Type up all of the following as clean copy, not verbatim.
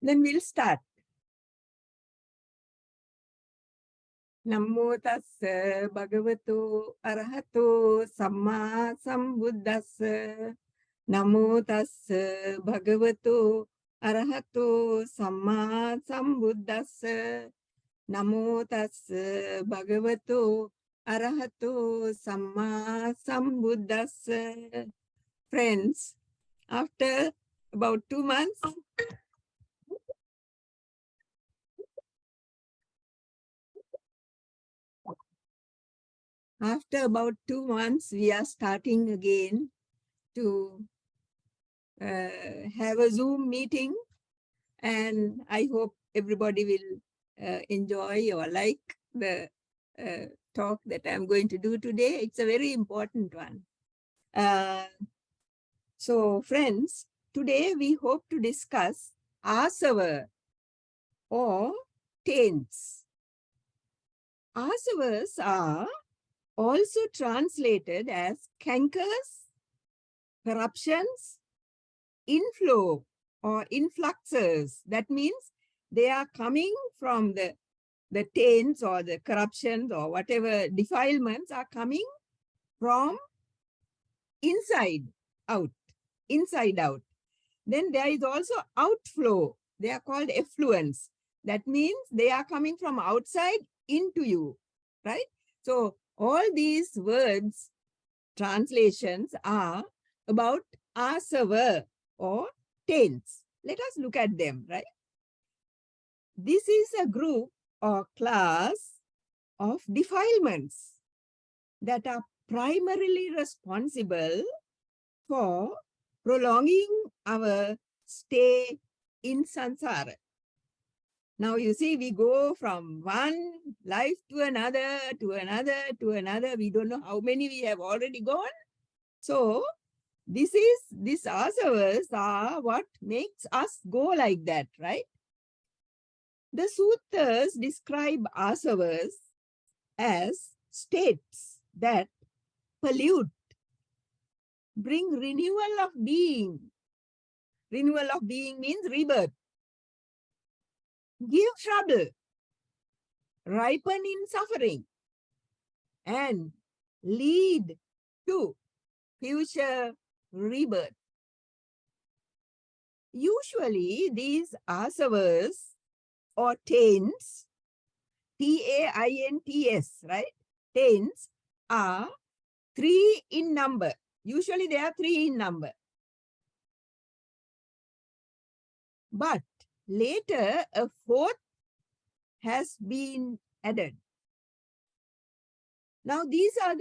Then we'll start. Namo tassa bhagavato arahato samma sambuddhassa. Namo tassa bhagavato arahato samma sambuddhassa. Namo tassa bhagavato arahato samma sambuddhassa. Friends, after about 2 months, we are starting again to have a Zoom meeting, and I hope everybody will enjoy or like the talk that I'm going to do today. It's a very important one. So friends, today we hope to discuss Asava or Taints. Asavas are also translated as cankers, corruptions, inflow or influxes. That means they are coming from the taints or the corruptions or whatever defilements are coming from inside out. Then there is also outflow. They are called effluents. That means they are coming from outside into you, right? So all these words, translations are about asava or taints. Let us look at them, right? This is a group or class of defilements that are primarily responsible for prolonging our stay in samsara. Now you see, we go from one life to another, to another, to another. We don't know how many we have already gone. So these asavas are what makes us go like that, right? The sutras describe asavas as states that pollute, bring renewal of being. Renewal of being means rebirth. Give trouble, ripen in suffering, and lead to future rebirth. Usually, these asavas or taints, Taints, right? Taints are 3 in number. Usually, they are 3 in number. But later, a 4th has been added. Now, these are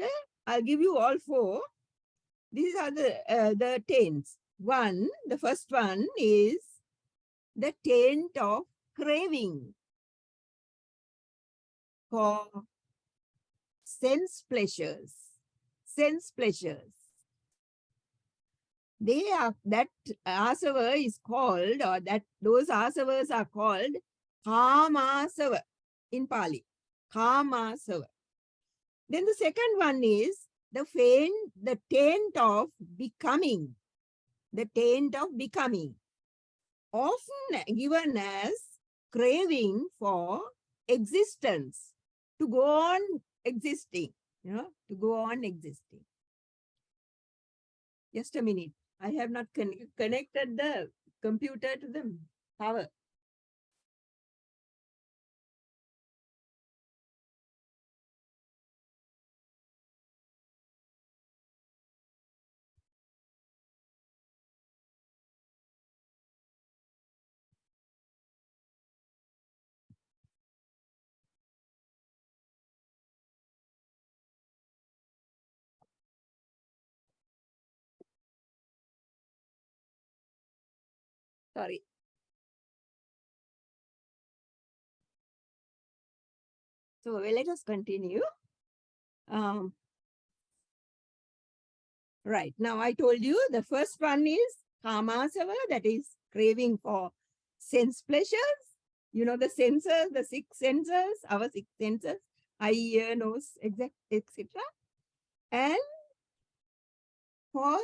I'll give you all 4. These are the taints. The first one is the taint of craving for sense pleasures. That asava is called, or those asavas are called kamasava in Pali. Kamasava. Then the second one is the taint of becoming. The taint of becoming, often given as craving for existence, to go on existing, to go on existing. Just a minute. I have not connected the computer to the power. Sorry. So let us continue. Right. Now I told you the first one is kamasava, that is craving for sense pleasures. You know, the senses, the 6 senses, our 6 senses, eye, ear, nose, etc. And for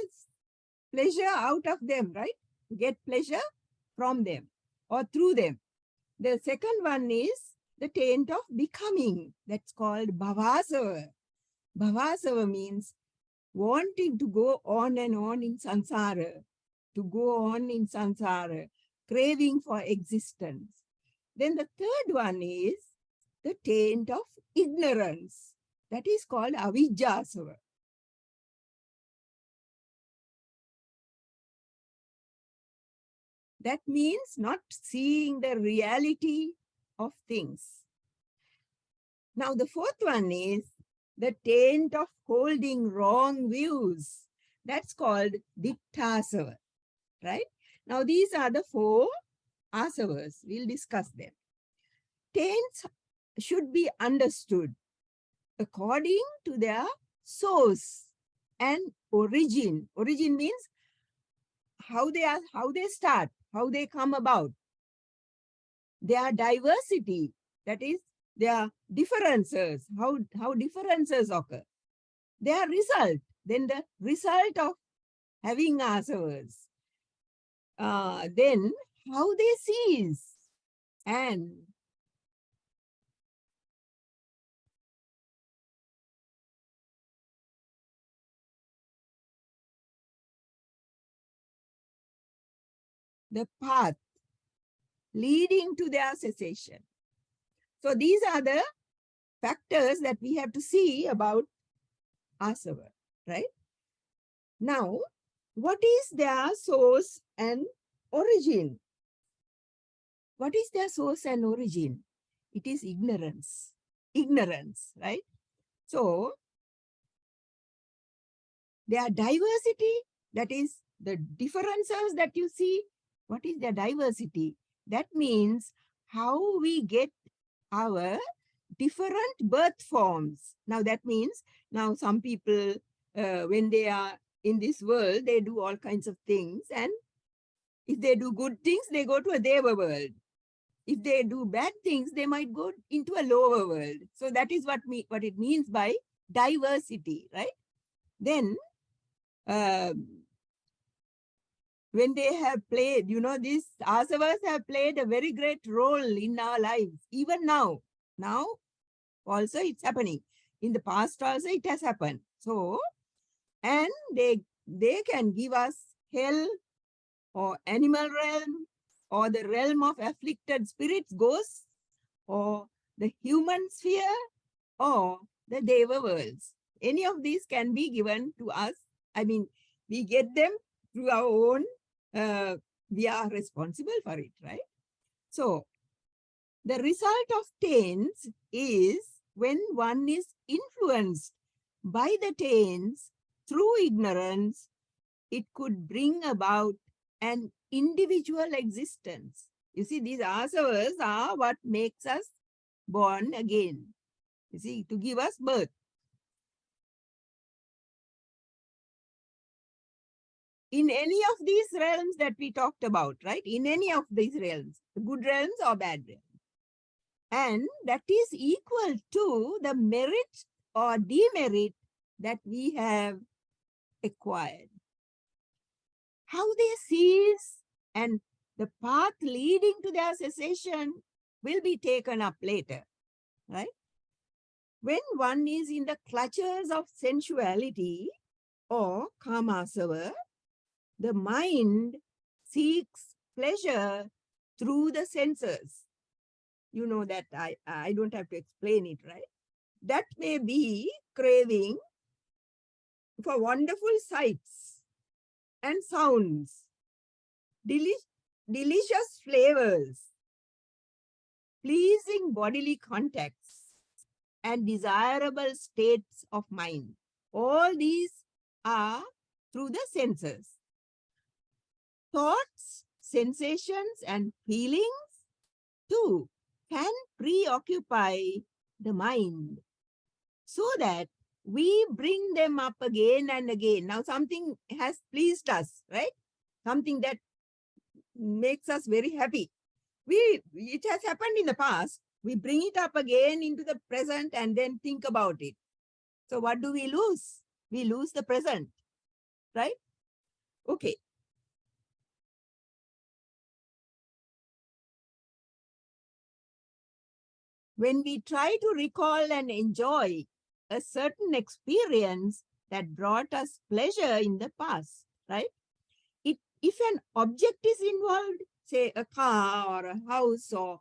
pleasure out of them, right? Get pleasure from them. or through them. The second one is the taint of becoming. That's called bhavasava. Bhavasava means wanting to go on and on in samsara, to go on in samsara, craving for existence. Then the third one is the taint of ignorance. That is called avijjasava. That means not seeing the reality of things. Now the fourth one is the taint of holding wrong views. That's called ditthasava, right? Now these are the 4 asavas. We'll discuss them. Taints should be understood according to their source and origin. Origin means how they start, how they come about. Their diversity, that is their differences, how differences occur. Their result, then the result of having asavas. Then how they cease, and the path leading to their cessation. So these are the factors that we have to see about asava, right? Now, what is their source and origin? What is their source and origin? It is ignorance. Ignorance, right? So, their diversity, that is the differences that you see. What is their diversity? That means how we get our different birth forms. Now that means, now some people, when they are in this world, they do all kinds of things. And if they do good things, they go to a deva world. If they do bad things, they might go into a lower world. So that is what it means by diversity, right? Then, when they have played, these asavas have played a very great role in our lives, even now. Now, also it's happening. In the past also it has happened. So, and they can give us hell or animal realm or the realm of afflicted spirits, ghosts, or the human sphere or the deva worlds. Any of these can be given to us. I mean, we get them through our own, we are responsible for it, right? So, the result of taints is when one is influenced by the taints through ignorance, it could bring about an individual existence. You see, these asavas are what makes us born again. You see, to give us birth. In any of these realms that we talked about, right? In any of these realms, the good realms or bad realms. And that is equal to the merit or demerit that we have acquired. How they cease and the path leading to their cessation will be taken up later, right? When one is in the clutches of sensuality or kamasava, the mind seeks pleasure through the senses. You know that I don't have to explain it, right? That may be craving for wonderful sights and sounds, delicious flavors, pleasing bodily contacts, and desirable states of mind. All these are through the senses. Thoughts, sensations, and feelings too can preoccupy the mind so that we bring them up again and again. Now something has pleased us, right? Something that makes us very happy. It has happened in the past. We bring it up again into the present and then think about it. So what do we lose? We lose the present, right? Okay. When we try to recall and enjoy a certain experience that brought us pleasure in the past, right? If an object is involved, say a car or a house or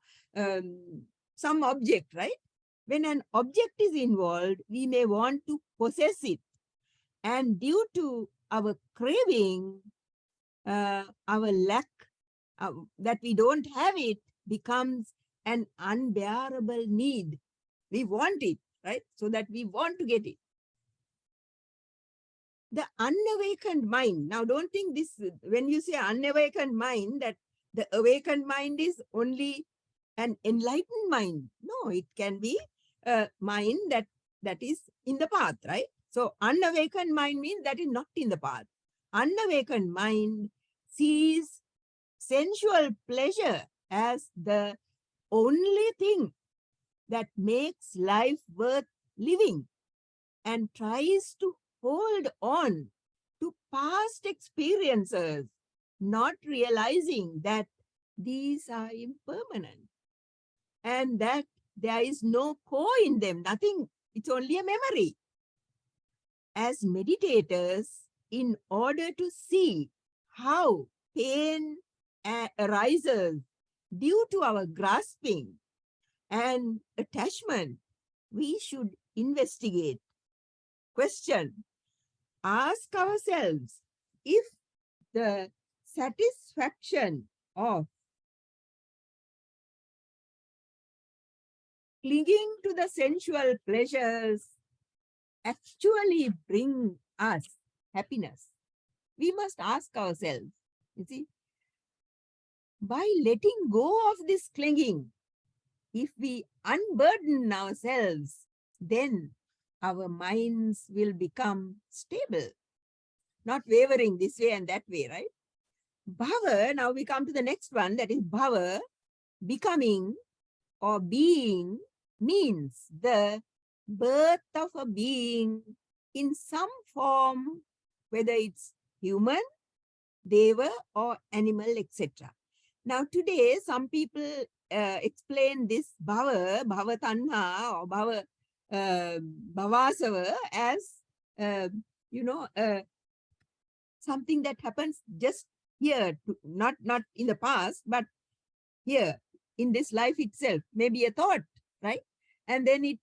some object, right? When an object is involved, we may want to possess it. And due to our craving, our lack, that we don't have it, becomes an unbearable need. We want it, right? So that we want to get it. The unawakened mind. Now, don't think this, when you say unawakened mind, that the awakened mind is only an enlightened mind. No, it can be a mind that is in the path, right? So unawakened mind means that is not in the path. Unawakened mind sees sensual pleasure as the only thing that makes life worth living, and tries to hold on to past experiences, not realizing that these are impermanent and that there is no core in them, nothing, it's only a memory. As meditators, in order to see how pain arises due to our grasping and attachment, we should investigate, question, ask ourselves if the satisfaction of clinging to the sensual pleasures actually bring us happiness. We must ask ourselves, you see, by letting go of this clinging, if we unburden ourselves, then our minds will become stable, not wavering this way and that way, right? Bhava, now we come to the next one, that is bhava, becoming or being, means the birth of a being in some form, whether it's human, deva, or animal, etc. Now today, some people explain this bhava, bhava tanha, or bhava bhavasava as, something that happens just here, not in the past, but here in this life itself, maybe a thought, right? And then it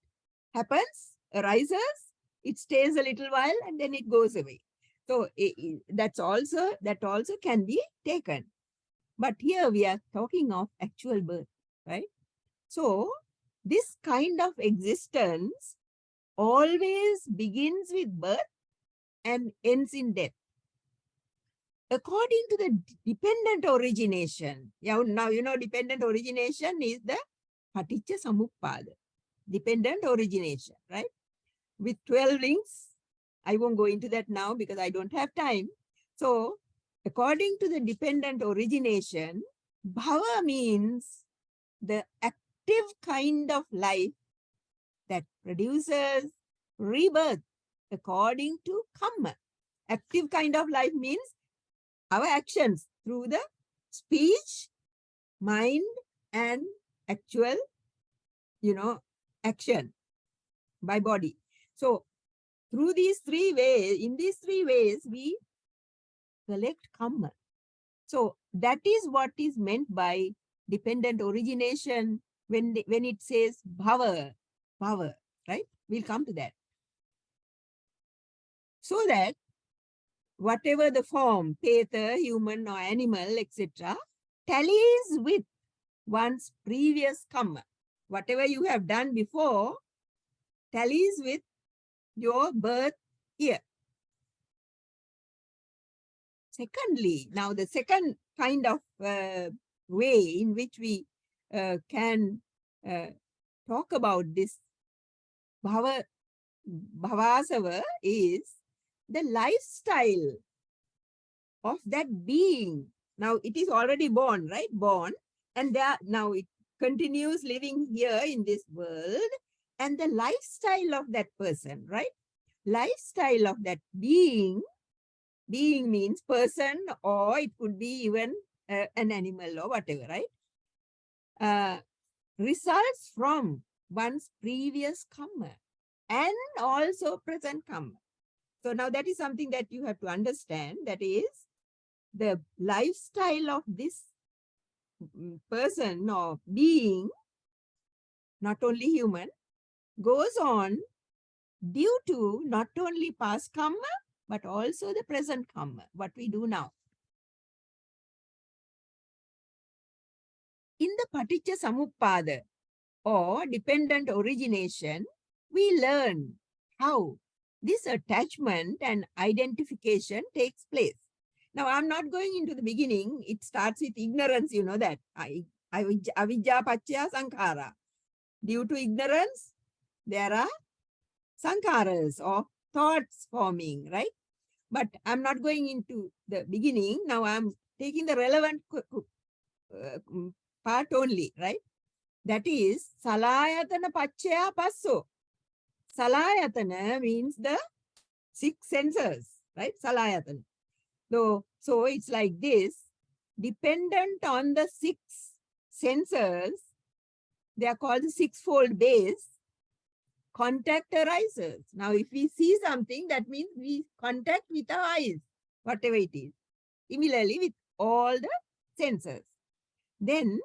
happens, arises, it stays a little while, and then it goes away. So that also can be taken. But here we are talking of actual birth, right? So this kind of existence always begins with birth and ends in death. According to the dependent origination, now dependent origination is the Paticca Samuppada, dependent origination, right? With 12 links. I won't go into that now because I don't have time. So according to the dependent origination, bhava means the active kind of life that produces rebirth according to karma. Active kind of life means our actions through the speech, mind, and actual, action by body. So through these three ways, in these three ways, we collect karma. So that is what is meant by dependent origination when it says bhava, right? We'll come to that. So that whatever the form, petha, human or animal, etc., tallies with one's previous karma. Whatever you have done before tallies with your birth here. Secondly, now the second kind of way in which we can talk about this bhavasava is the lifestyle of that being. Now it is already born, right? Born, and now it continues living here in this world, and the lifestyle of that person, right? Lifestyle of that being. Being means person, or it could be even an animal or whatever, right? Results from one's previous karma and also present karma. So now that is something that you have to understand. That is the lifestyle of this person or being, not only human, goes on due to not only past karma, but also the present karma, what we do now. In the Paticca Samuppada or dependent origination, we learn how this attachment and identification takes place. Now, I'm not going into the beginning. It starts with ignorance, you know that. Avidya Pachya Sankhara. Due to ignorance, there are sankharas or thoughts forming, right? But I'm not going into the beginning. Now I'm taking the relevant part only, right? That is Salayatana Pachya Passo. Salayatana means the 6 senses, right? Salayatana. So it's like this, dependent on the 6 senses, they are called the 6-fold base, contact arises. Now, if we see something, that means we contact with our eyes, whatever it is. Similarly, with all the senses. Then,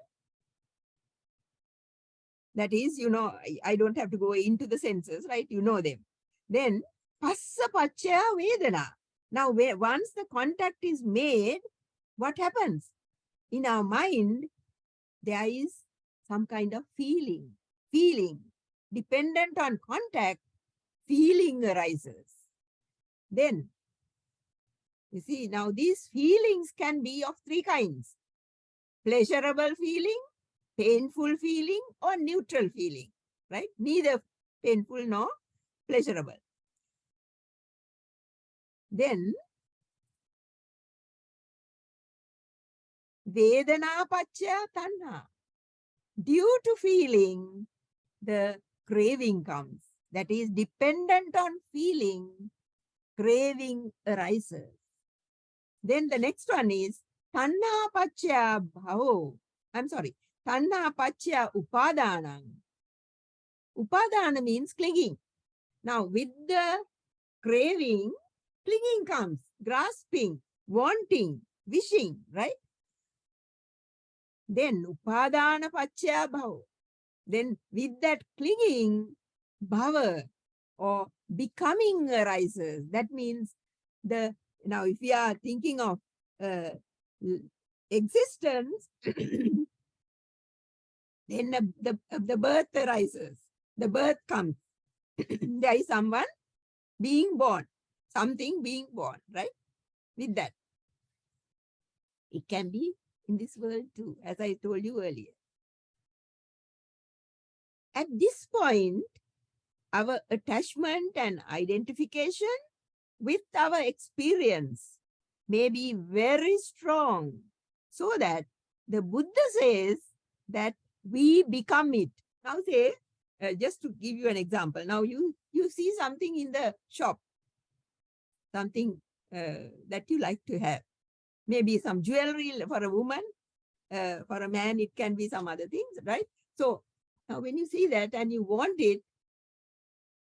that is, you know, I don't have to go into the senses, right? You know them. Then, passa pachya vedana. Now, once the contact is made, what happens? In our mind, there is some kind of feeling. Dependent on contact, feeling arises. Then, you see, now these feelings can be of 3 kinds. Pleasurable feeling, painful feeling, or neutral feeling, right? Neither painful nor pleasurable. Then, Vedana Pachya Tanha. Due to feeling, the craving comes. That is dependent on feeling, craving arises. Then the next one is Tanha Pachya Bhavo. I'm sorry. Tanha Pachya Upadanam. Upadana means clinging. Now with the craving, clinging comes, grasping, wanting, wishing, right? Then Upadana Pachya Bhava. Then with that clinging, bhava or becoming arises. That means now if we are thinking of existence, then the birth arises. The birth comes. There is someone being born, something being born, right? With that. It can be in this world too, as I told you earlier. At this point, our attachment and identification with our experience may be very strong, so that the Buddha says that we become it. Now say, just to give you an example, now you see something in the shop, something that you like to have. Maybe some jewelry for a woman, for a man it can be some other things, right? So now when you see that and you want it,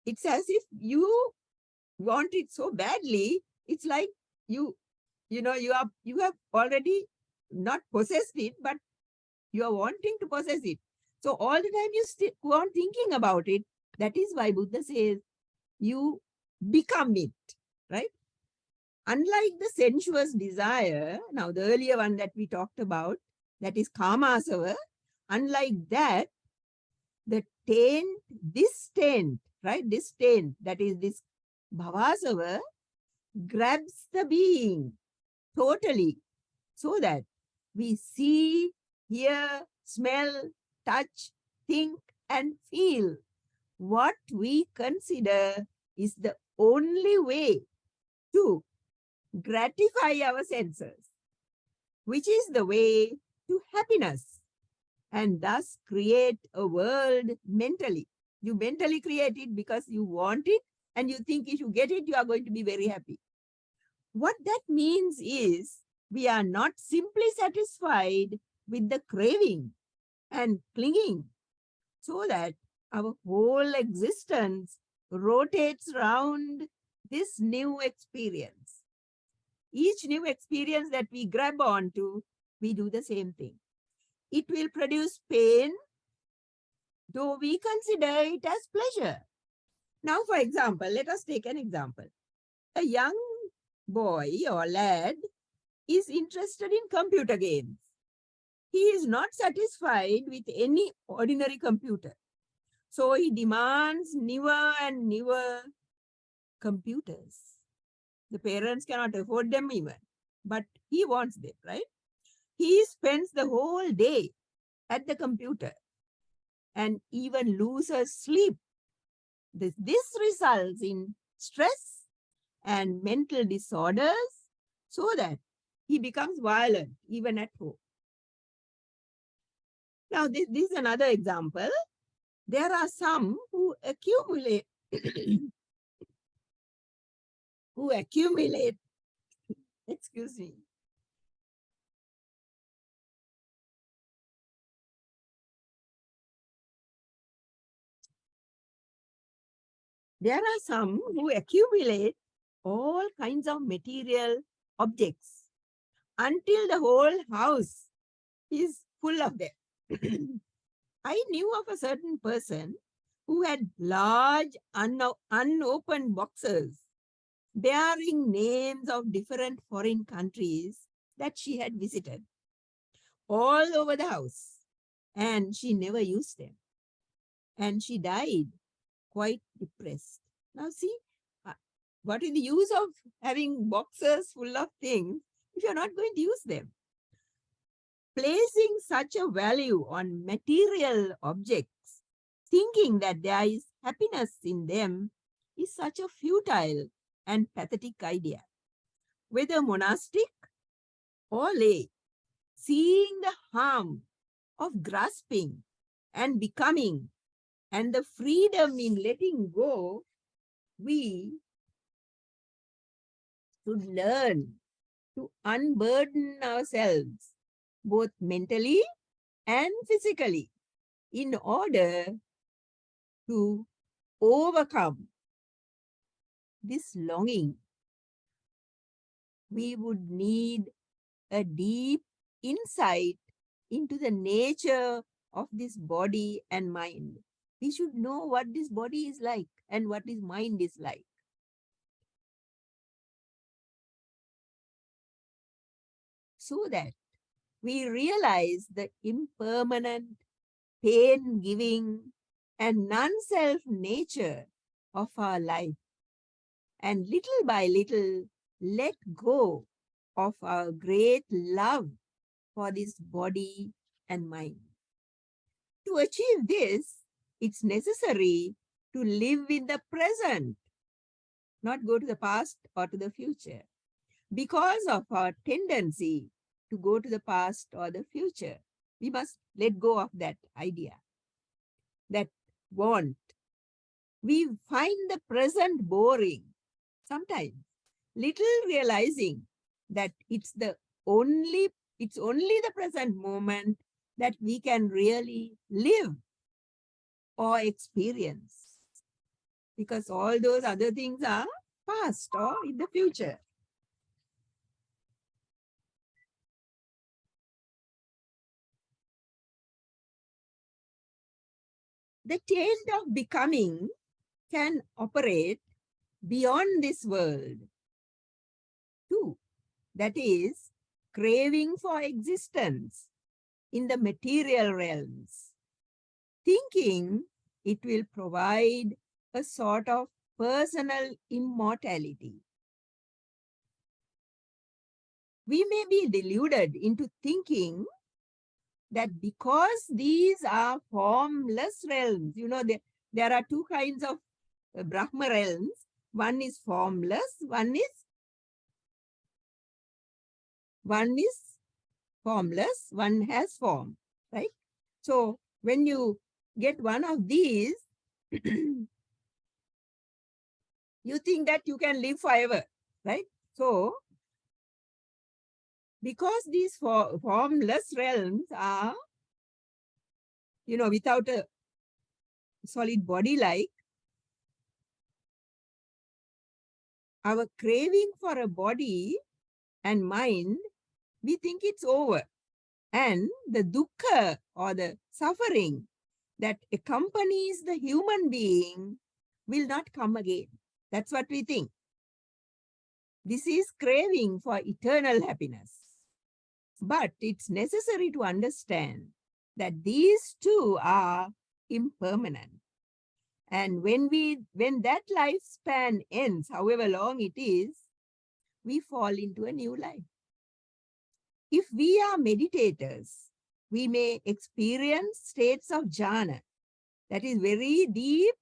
it's as if you want it so badly. It's like you have already not possessed it, but you are wanting to possess it. So all the time you go on thinking about it. That is why Buddha says you become it, right? Unlike the sensuous desire, now the earlier one that we talked about, that is kama asava, unlike that, the taint, this taint, right? This taint, that is this bhavasava, grabs the being totally, so that we see, hear, smell, touch, think, and feel what we consider is the only way to gratify our senses, which is the way to happiness, and thus create a world mentally. You mentally create it because you want it, and you think if you get it, you are going to be very happy. What that means is we are not simply satisfied with the craving and clinging, so that Our whole existence rotates around this new experience. Each new experience that we grab onto, we do the same thing. It will produce pain, though we consider it as pleasure. Now, for example, let us take an example. A young boy or lad is interested in computer games. He is not satisfied with any ordinary computer. So he demands newer and newer computers. The parents cannot afford them even, but he wants them, right? He spends the whole day at the computer and even loses sleep. This results in stress and mental disorders so that he becomes violent even at home. Now, this is another example. There are some who accumulate excuse me. There are some who accumulate all kinds of material objects until the whole house is full of them. I knew of a certain person who had large unopened boxes bearing names of different foreign countries that she had visited all over the house, and she never used them. And she died quite depressed. Now see, what is the use of having boxes full of things if you're not going to use them? Placing such a value on material objects, thinking that there is happiness in them, is such a futile and pathetic idea. Whether monastic or lay, seeing the harm of grasping and becoming and the freedom in letting go, we should learn to unburden ourselves both mentally and physically in order to overcome this longing. We would need a deep insight into the nature of this body and mind. We should know what this body is like and what this mind is like. So that we realize the impermanent, pain-giving, and non-self nature of our life. And little by little, let go of our great love for this body and mind. To achieve this, it's necessary to live in the present, not go to the past or to the future. Because of our tendency to go to the past or the future, we must let go of that idea, that want. We find the present boring sometimes, little realizing that it's only the present moment that we can really live or experience, because all those other things are past or in the future. The taint of becoming can operate beyond this world too. That is, craving for existence in the material realms, thinking it will provide a sort of personal immortality. We may be deluded into thinking that because these are formless realms, there are two kinds of Brahma realms. One is formless, one is formless, one has form, right? So when you get one of these, you think that you can live forever, right? So because these formless realms are, without a solid body-like, our craving for a body and mind, we think it's over. And the dukkha or the suffering that accompanies the human being will not come again. That's what we think. This is craving for eternal happiness. But it's necessary to understand that these two are impermanent. And when that lifespan ends, however long it is, we fall into a new life. If we are meditators, we may experience states of jhana. That is very deep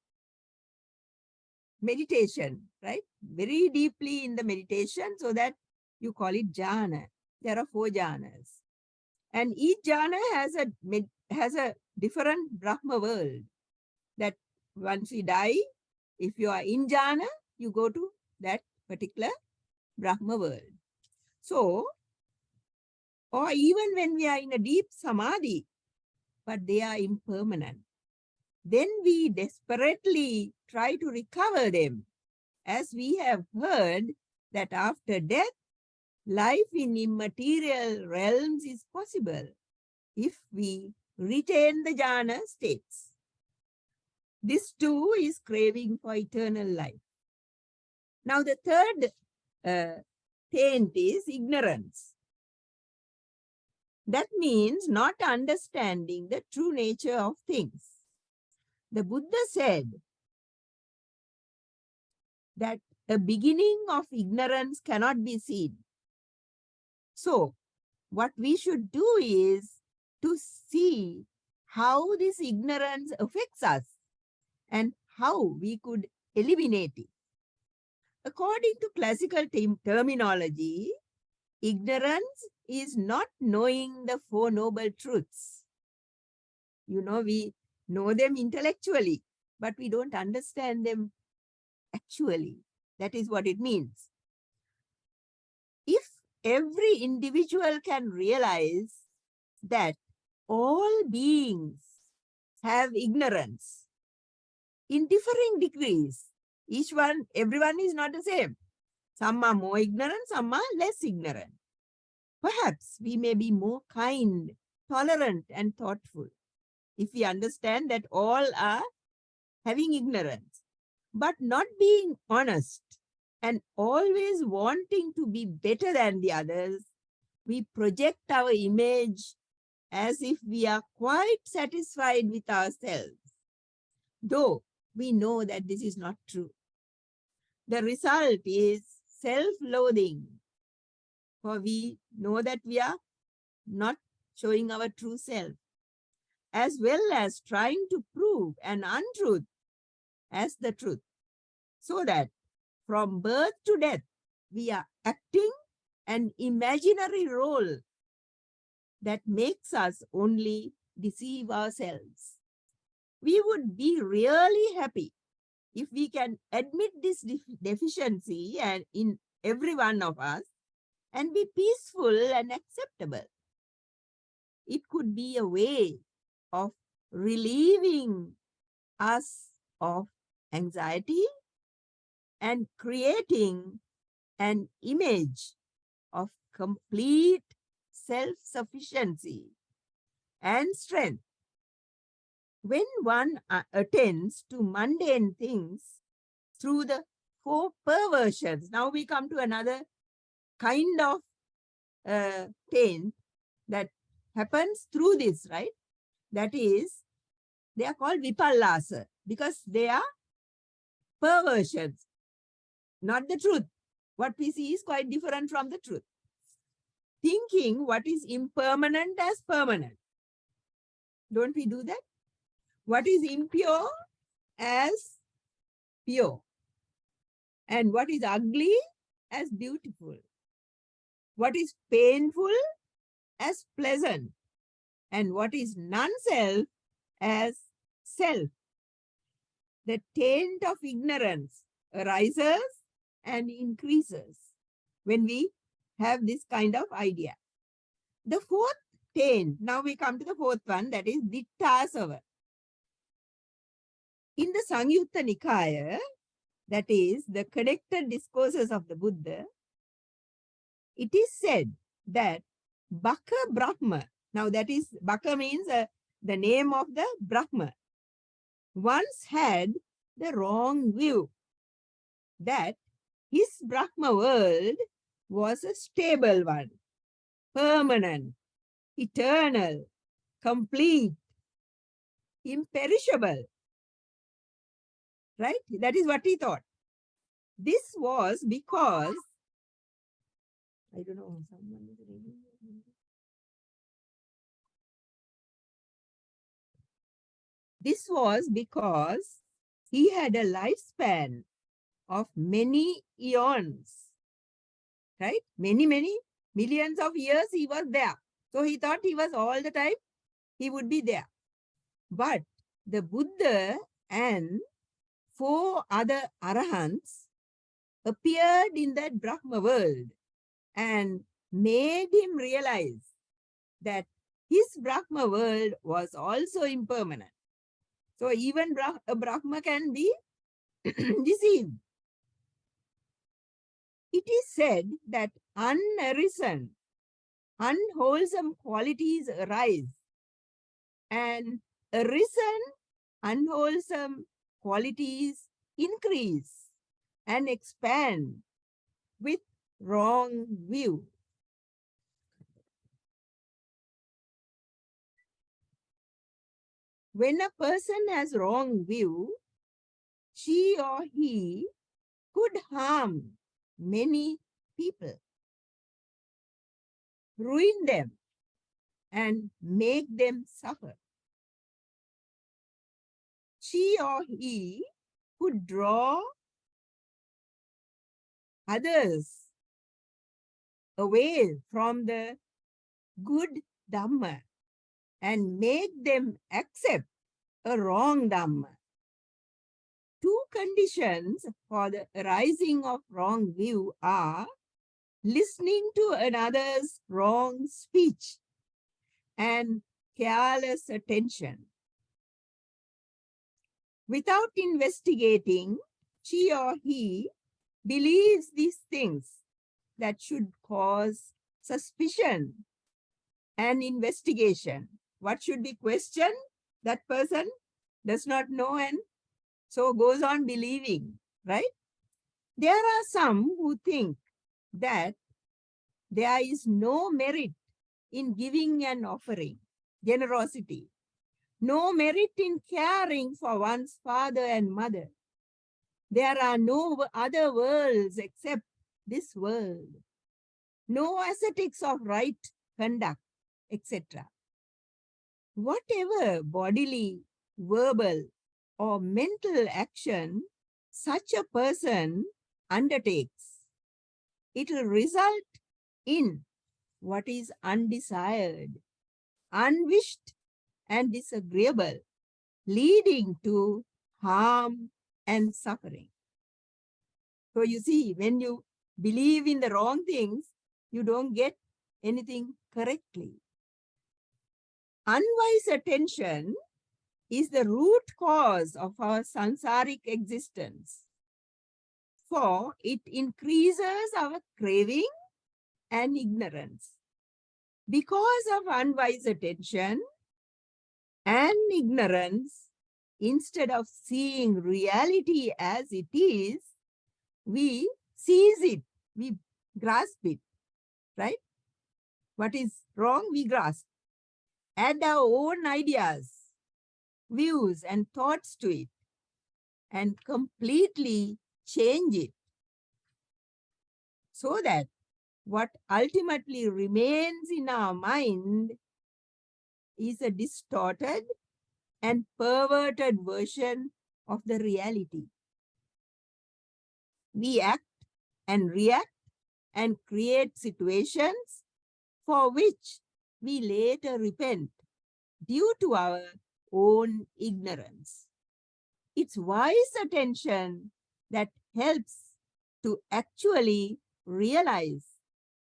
meditation, right? Very deeply in the meditation, so that you call it jhana. There are 4 jhanas. And each jhana has a different Brahma world. That once we die, if you are in jhana, you go to that particular Brahma world. So, or even when we are in a deep samadhi, but they are impermanent, then we desperately try to recover them, as we have heard that after death, life in immaterial realms is possible if we retain the jhana states. This too is craving for eternal life. Now the third taint is ignorance. That means not understanding the true nature of things. The Buddha said that a beginning of ignorance cannot be seen. So what we should do is to see how this ignorance affects us and how we could eliminate it. According to classical terminology, ignorance is not knowing the 4 noble truths. You know, we know them intellectually, but we don't understand them actually. That is what it means. If every individual can realize that all beings have ignorance in differing degrees, everyone is not the same. Some are more ignorant, some are less ignorant. Perhaps we may be more kind, tolerant, and thoughtful if we understand that all are having ignorance, but not being honest and always wanting to be better than the others. We project our image as if we are quite satisfied with ourselves, though we know that this is not true. The result is self-loathing, for we know that we are not showing our true self, as well as trying to prove an untruth as the truth, so that from birth to death, we are acting an imaginary role that makes us only deceive ourselves. We would be really happy if we can admit this deficiency and in every one of us and be peaceful and acceptable. It could be a way of relieving us of anxiety and creating an image of complete self-sufficiency and strength. When one attends to mundane things through the 4 perversions, now we come to another kind of taint that happens through this, right? That is, they are called vipallasa because they are perversions, not the truth. What we see is quite different from the truth. Thinking what is impermanent as permanent. Don't we do that? What is impure as pure. And what is ugly as beautiful. What is painful as pleasant. And what is non-self as self. The taint of ignorance arises and increases when we have this kind of idea. The 4th taint, now we come to the 4th one, that is ditta asava. In the Samyutta Nikaya, that is the connected discourses of the Buddha, it is said that Baka Brahma, now that is, Baka means the name of the Brahma, once had the wrong view that his Brahma world was a stable one, permanent, eternal, complete, imperishable. Right? That is what he thought. This was because, I don't know, someone is reading. This was because he had a lifespan of many eons, right? Many millions of years he was there. So he thought he was all the time, he would be there. But the Buddha and 4 other Arahants appeared in that Brahma world and made him realize that his Brahma world was also impermanent. So even a Brahma can be deceived. It is said that unarisen, unwholesome qualities arise, and arisen, unwholesome qualities increase and expand with wrong view. When a person has wrong view, she or he could harm many people, ruin them, and make them suffer. She or he could draw others away from the good Dhamma and make them accept a wrong Dhamma. 2 conditions for the arising of wrong view are listening to another's wrong speech and careless attention. Without investigating, she or he believes these things that should cause suspicion and investigation. What should be questioned? That person does not know and so goes on believing, right? There are some who think that there is no merit in giving an offering, generosity, no merit in caring for one's father and mother. There are no other worlds except this world, no ascetics of right conduct, etc. Whatever bodily, verbal, or mental action such a person undertakes, it will result in what is undesired, unwished, and disagreeable, leading to harm and suffering. So you see, when you believe in the wrong things, you don't get anything correctly. Unwise attention is the root cause of our sansaric existence, for it increases our craving and ignorance. Because of unwise attention and ignorance, instead of seeing reality as it is, we seize it, we grasp it, right? What is wrong, we grasp. Add our own ideas, views, and thoughts to it, and completely change it, so that what ultimately remains in our mind is a distorted and perverted version of the reality. We act and react and create situations for which we later repent due to our own ignorance. It's wise attention that helps to actually realize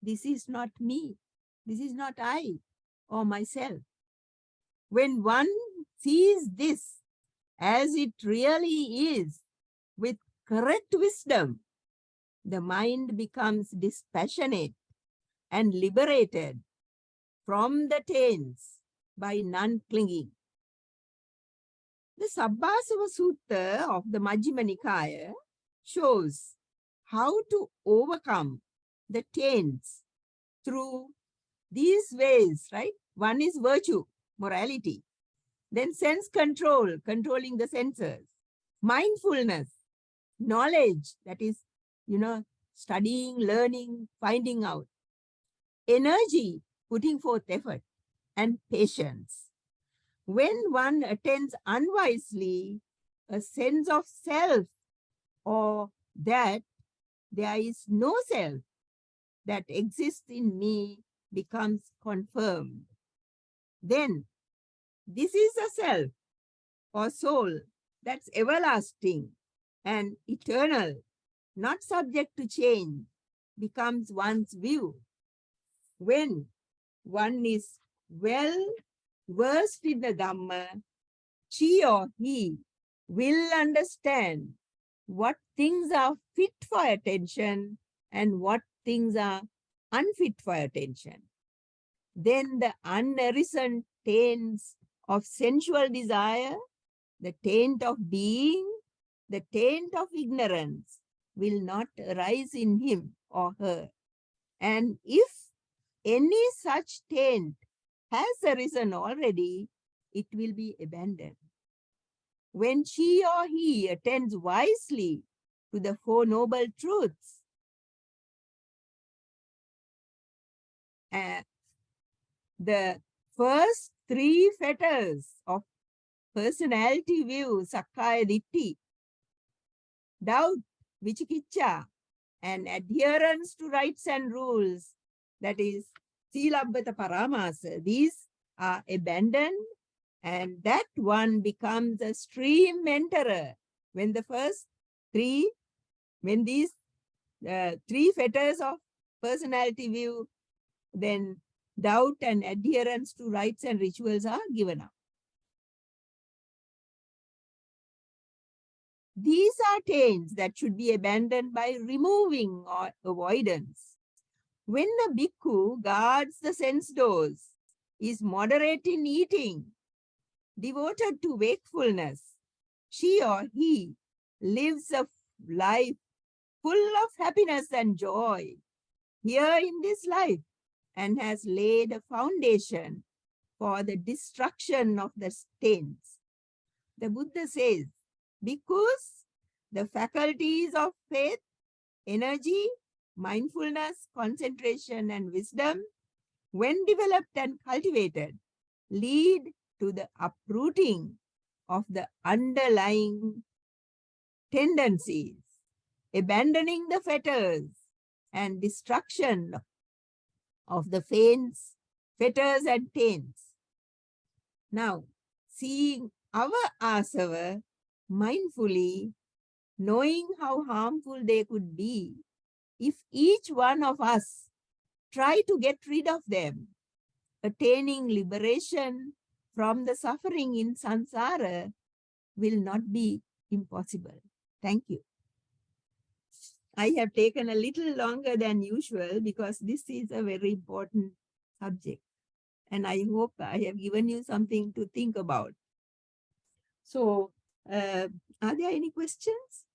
this is not me, this is not I or myself. When one sees this as it really is, with correct wisdom, the mind becomes dispassionate and liberated from the taints by non-clinging. The Sabbasava Sutta of the Majjhima Nikaya shows how to overcome the taints through these ways, right? One is virtue, morality. Then sense control, controlling the senses. Mindfulness, knowledge, that is, studying, learning, finding out. Energy, putting forth effort. And patience. When one attends unwisely, a sense of self or that there is no self that exists in me becomes confirmed. Then this is a self or soul that's everlasting and eternal, not subject to change, becomes one's view. When one is well versed in the Dhamma, she or he will understand what things are fit for attention and what things are unfit for attention. Then the unarisen taints of sensual desire, the taint of being, the taint of ignorance will not arise in him or her. And if any such taint has arisen already, it will be abandoned. When she or he attends wisely to the Four Noble Truths, the first three fetters of personality view, Sakkaya Ditthi, doubt, Vichikiccha, and adherence to rights and rules, that is, Silabbata Paramasa, these are abandoned, and that one becomes a stream enterer. When the first three, when these three fetters of personality view, then doubt and adherence to rites and rituals are given up. These are taints that should be abandoned by removing or avoidance. When a bhikkhu guards the sense doors, is moderate in eating, devoted to wakefulness, she or he lives a life full of happiness and joy here in this life and has laid a foundation for the destruction of the taints. The Buddha says, because the faculties of faith, energy, mindfulness, concentration, and wisdom, when developed and cultivated, lead to the uprooting of the underlying tendencies, abandoning the fetters, and destruction of the fetters and taints. Now, seeing our asava mindfully, knowing how harmful they could be, if each one of us try to get rid of them, attaining liberation from the suffering in samsara will not be impossible. Thank you. I have taken a little longer than usual because this is a very important subject. And I hope I have given you something to think about. So, are there any questions?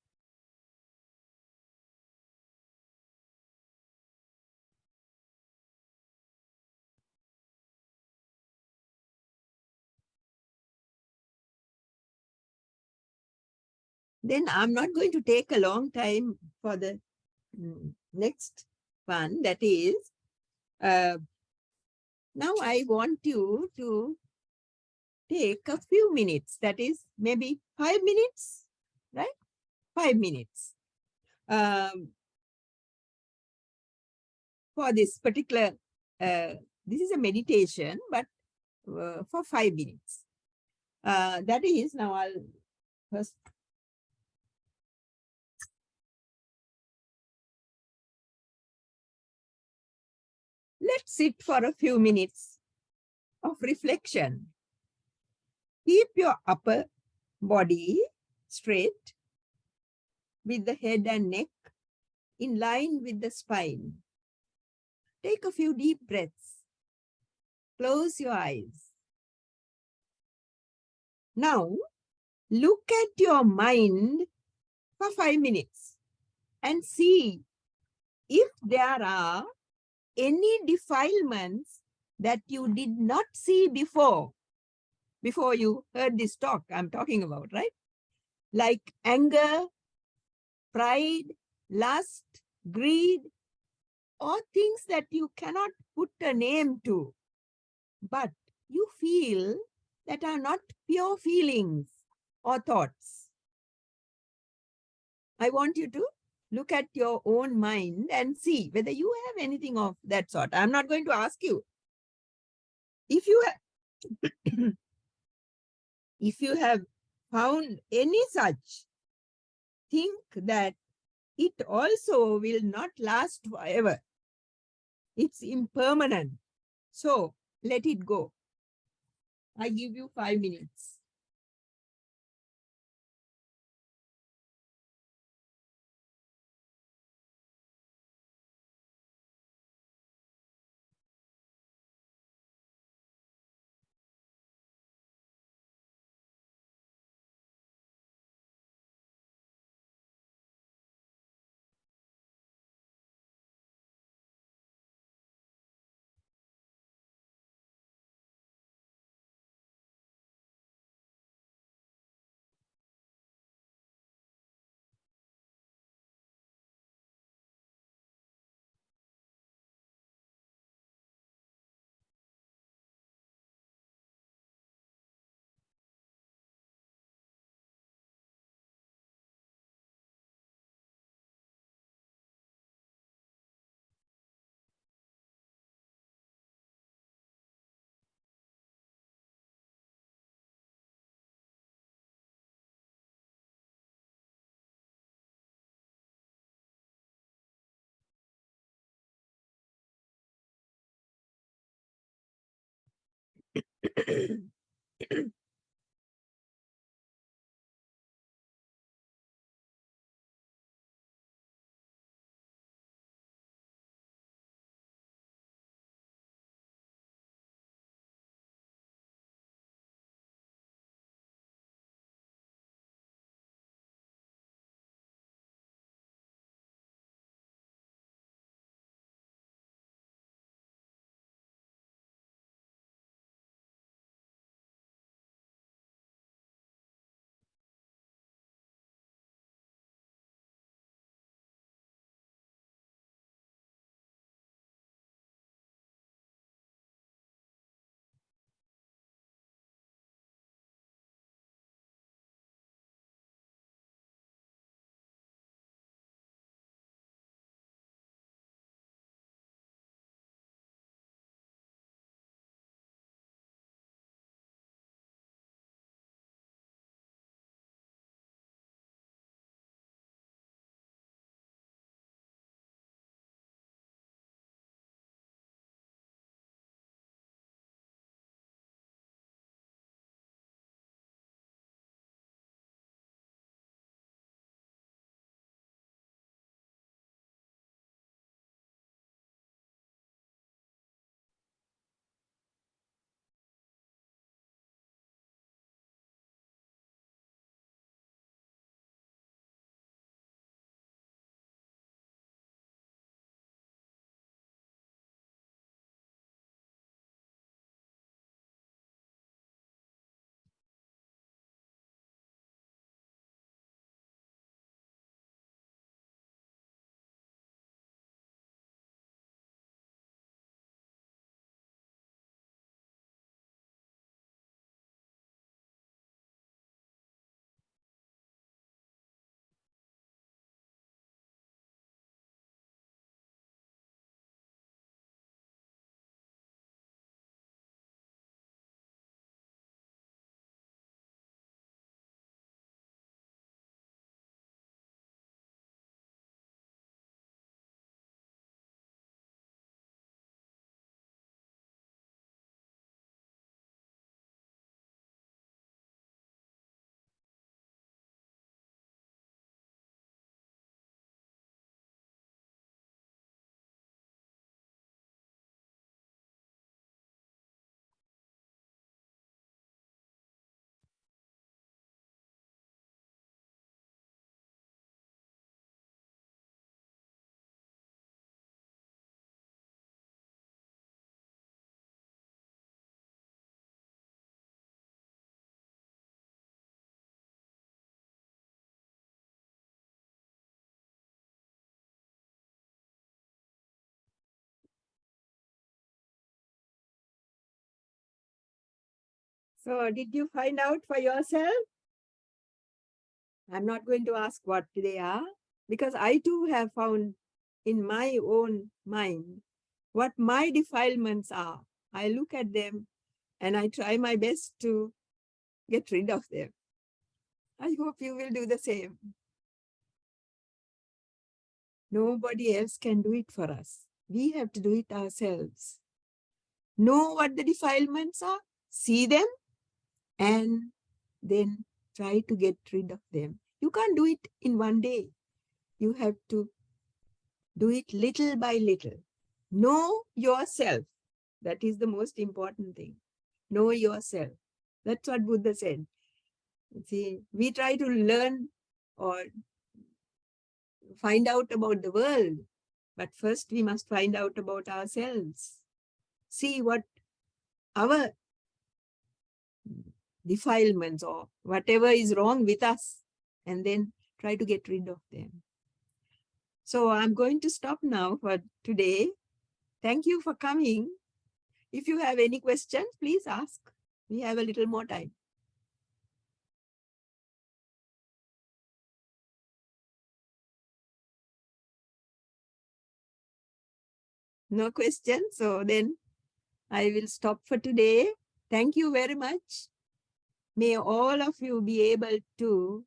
Then I'm not going to take a long time for the next one. That is, now I want you to take a few minutes. That is maybe 5 minutes, right? 5 minutes. For this particular, this is a meditation, but for 5 minutes. That is, now I'll first. Let's sit for a few minutes of reflection. Keep your upper Body straight with the head and neck in line with the spine. Take a few deep breaths. Close your eyes. Now, look at your mind for 5 minutes and see if there are any defilements that you did not see before you heard this talk I'm talking about, right? Like anger, pride, lust, greed, or things that you cannot put a name to, but you feel that are not pure feelings or thoughts. I want you to look at your own mind and see whether you have anything of that sort. I'm not going to ask you. If you have, if you have found any such, think that it also will not last forever. It's impermanent. So let it go. I give you 5 minutes. So did you find out for yourself? I'm not going to ask what they are, because I too have found in my own mind what my defilements are. I look at them and I try my best to get rid of them. I hope you will do the same. Nobody else can do it for us. We have to do it ourselves. Know what the defilements are, see them, and then try to get rid of them. You can't do it in one day. You have to do it little by little. Know yourself. That is the most important thing. Know yourself. That's what Buddha said. See, we try to learn or find out about the world, but first we must find out about ourselves. See what our defilements or whatever is wrong with us, and then try to get rid of them. So I'm going to stop now for today. Thank you for coming. If you have any questions, please ask. We have a little more time. No questions? So then I will stop for today. Thank you very much. May all of you be able to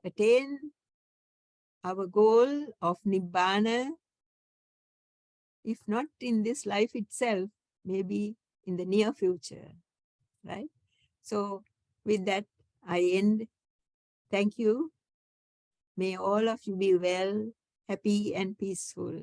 attain our goal of Nibbana, if not in this life itself, maybe in the near future, right? So with that, I end. Thank you. May all of you be well, happy and peaceful.